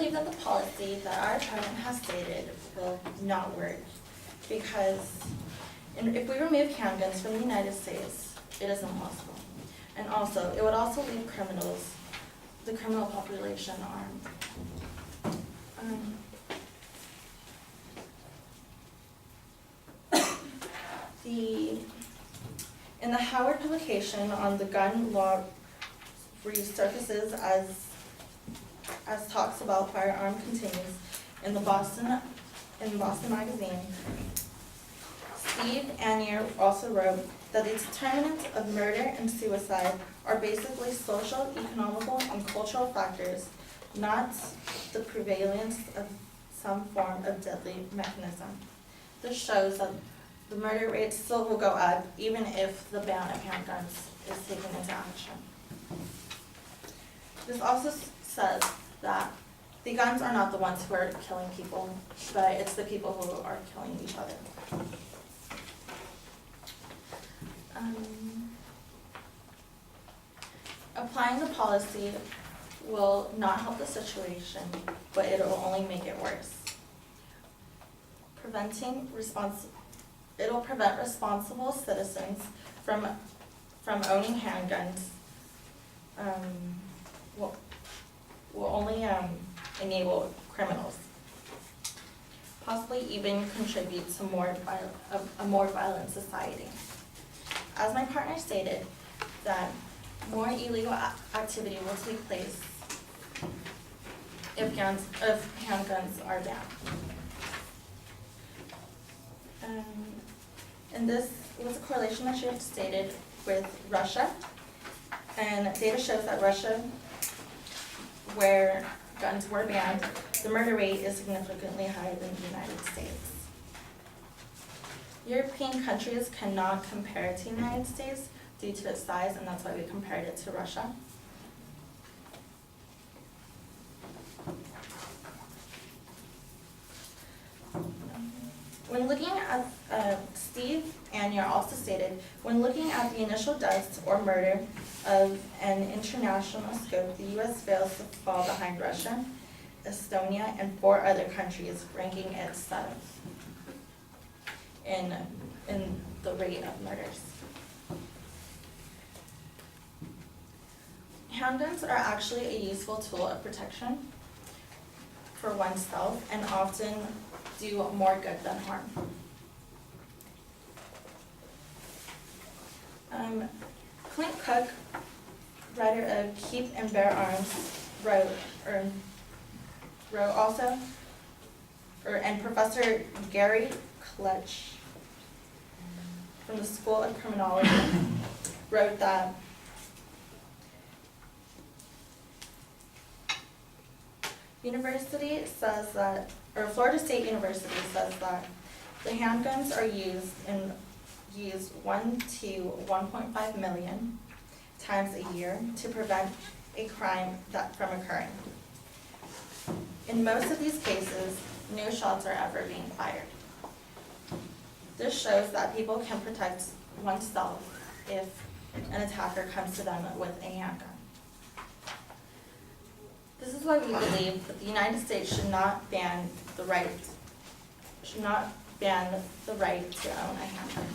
believe that the policy that our president has stated will not work because if we remove handguns from the United States, it is impossible. And also, it would also leave the criminal population armed. In the Howard publication on the gun law resurfaces as talks about firearm continues in Boston Magazine. Steve Anyer also wrote that the determinants of murder and suicide are basically social, economical, and cultural factors, not the prevalence of some form of deadly mechanism. This shows that the murder rate still will go up even if the ban of handguns is taken into action. This also says that the guns are not the ones who are killing people, but it's the people who are killing each other. Applying the policy will not help the situation, but it will only make it worse. It will prevent responsible citizens from owning handguns. Will only enable criminals, possibly even contribute to a more violent society. As my partner stated, that more illegal activity will take place if handguns are banned. And this was a correlation that she had stated with Russia. And data shows that Russia, where guns were banned, the murder rate is significantly higher than the United States. European countries cannot compare to the United States due to its size, and that's why we compared it to Russia. When looking at, Steve Anyer also stated, when looking at the initial deaths or murder of an international scope, the U.S. fails to fall behind Russia, Estonia, and 4 other countries, ranking it 7th in the rate of murders. Handguns are actually a useful tool of protection for oneself and often do more good than harm. Clint Cook, writer of Keep and Bear Arms, and Professor Gary Clutch from the School of Criminology wrote that Florida State University says that the handguns are used 1 to 1.5 million times a year to prevent a crime from occurring. In most of these cases, no shots are ever being fired. This shows that people can protect oneself if an attacker comes to them with a handgun. This is why we believe that the United States should not ban the right to own a handgun.